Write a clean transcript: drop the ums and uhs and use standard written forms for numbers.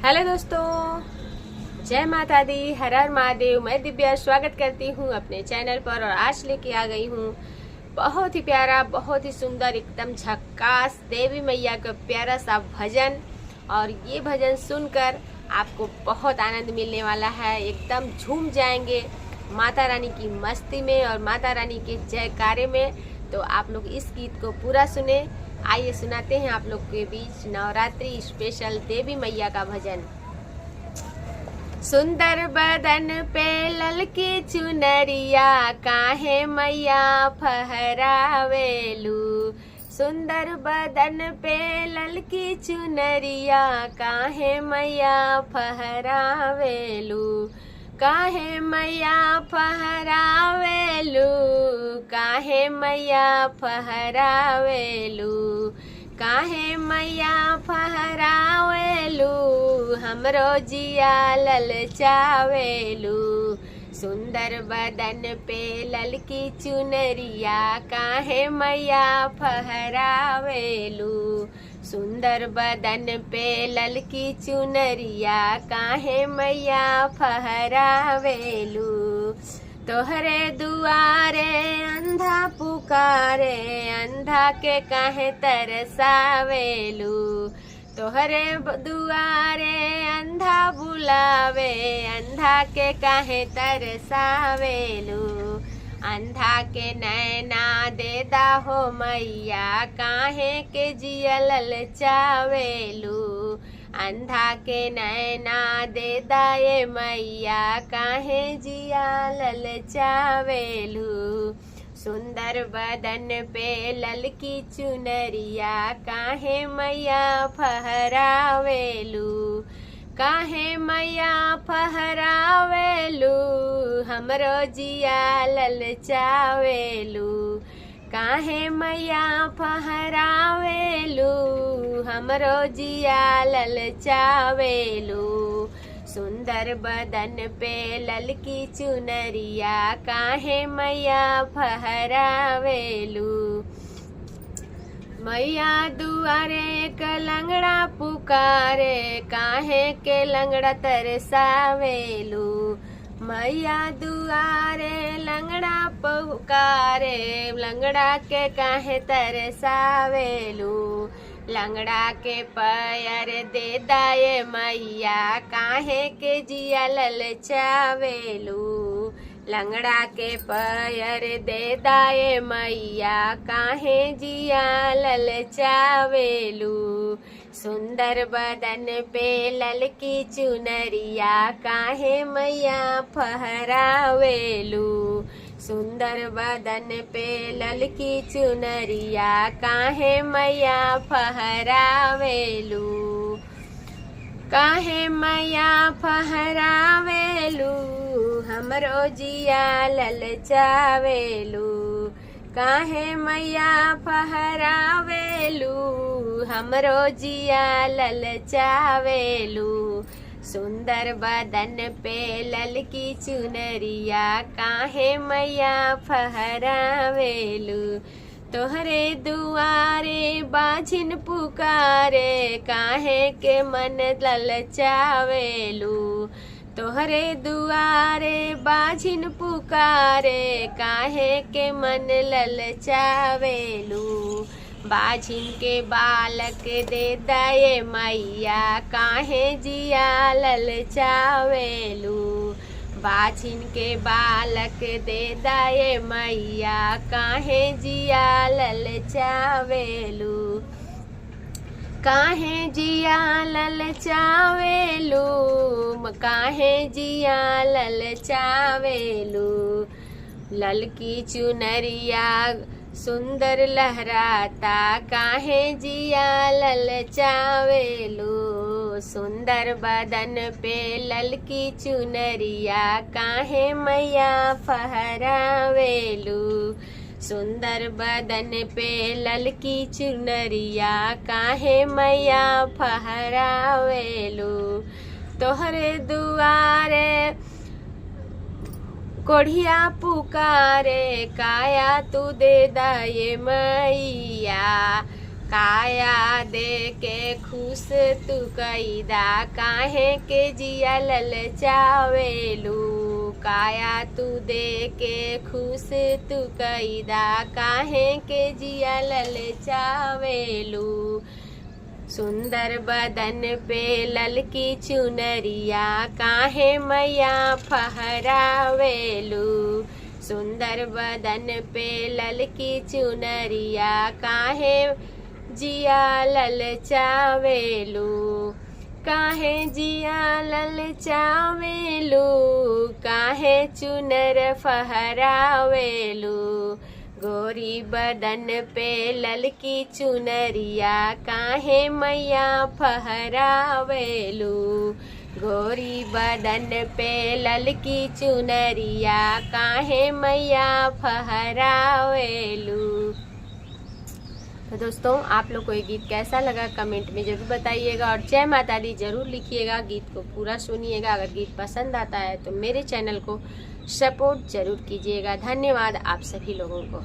Hello दोस्तों, जय माता दी, हर हर महादेव। मैं दिव्या स्वागत करती हूँ अपने चैनल पर। और आज लेके आ गई हूँ बहुत ही प्यारा, बहुत ही सुंदर, एकदम झक्कास देवी मैया का प्यारा सा भजन। और ये भजन सुनकर आपको बहुत आनंद मिलने वाला है। एकदम झूम जाएंगे माता रानी की मस्ती में और माता रानी के जयकारे में। तो आप लोग इस गीत को पूरा सुने। आइए सुनाते हैं आप लोग के बीच नवरात्रि स्पेशल देवी मैया का भजन। सुंदर बदन पे ललकी चुनरिया, काहे मैया फहरावेलू। सुंदर बदन पे ललकी चुनरिया, काहे मैया फहरावेलू। काहे मैया फहरावेलू, काहे मैया फहरावेलू, काहे मैया फहरावेलू, हमरो जिया ललचावेलू। सुंदर बदन पे ललकी चुनरिया, काहे मैया फहरावेलू। सुंदर बदन पे ललकी चुनरिया, काहे मैया फहरावेलू। तोहरे दुआरे अंधा पुकारे, अंधा के काहे तरसावेलू। तोहरे दुआरे अंधा बुलावे, अंधा के काहे तरसावेलू। अंधा के नैना देदा हो मैया, काहे के जिया ललचावेलू। अंधा के नैना देदा ये मैया, काहे जिया ललचावेलू। सुंदर बदन पे ललकी चुनरिया, काहे मैया फहरावेलू। काहे मैया फहरावेलू, हमरो जिया ललचावेलू। काहे मैया फहरावेलू, हमरो जिया ललचावेलू। सुंदर बदन पे ललकी चुनरिया, काहे मैया फहरावेलू। मैया दुआरे एक लंगड़ा पुकारे, काहे के लंगड़ा तरसावेलू। मैया दुआरे लंगड़ा पुकारे, लंगड़ा के काहे तरसावेलू। लंगड़ा के पैर दे दाए मैया, काहे के जिया ललचावेलू। लंगड़ा के पैर दे दाए मैया, काहे जिया ललचावेलू। सुंदर बदन पे ललकी चुनरिया, काहे मैया फहरावेलू। सुंदर बदन पे ललकी चुनरिया, काहे मैया फहरावेलू। काहे मैया फहरावेलू, हमरो जिया ललचावेलू। काहे मैया फहरावेलू, हमरो जिया ललचावेलू। सुंदर बदन पे ललकी चुनरिया, काहे मैया फहरावेलू। तोहरे दुआरे बाझिन पुकारे, काहे के मन ललचावेलू। तोहरे दुआरे बाझिन पुकारे, काहे के मन ललचावेलू। बाझिन के बालक दे दाए मैया, काहे जिया ललचावेलू। बाझिन के बालक दे दाए मैया, काहे जिया ललचावेलू। काहे जिया ललचावेलू, काहे जिया ललचावेलू। ललकी चुनरिया सुंदर लहराता, काहे जिया ललचावेलू। सुंदर बदन पे ललकी चुनरिया, काहे मैया फहरावेलू। सुंदर बदन पे ललकी चुनरिया, काहे मैया फहरावेलू। तोहरे दुआरे कोढ़िया पुकारे, काया तू दे दाए मैया, काया दे के खुश तू कैदा काहे के जिया ललचावेलू। काया तू दे के खुश तू कैदा काहे के जिया ललचावेलू। सुंदर बदन पे ललकी चुनरिया काहे मैया फहरावेलू। सुंदर बदन पे ललकी चुनरिया काहे जिया ललचावेलू। काहे जिया ललचावेलू काहे चुनर फहरावेलू। गोरी बदन पे ललकी चुनरिया काहे मैया फहरावेलू। गोरी बदन पे ललकी चुनरिया काहे मैया फहरावेलू। तो दोस्तों, आप लोग को ये गीत कैसा लगा कमेंट में जरूर बताइएगा और जय माता दी जरूर लिखिएगा। गीत को पूरा सुनिएगा। अगर गीत पसंद आता है तो मेरे चैनल को सपोर्ट जरूर कीजिएगा। धन्यवाद आप सभी लोगों को।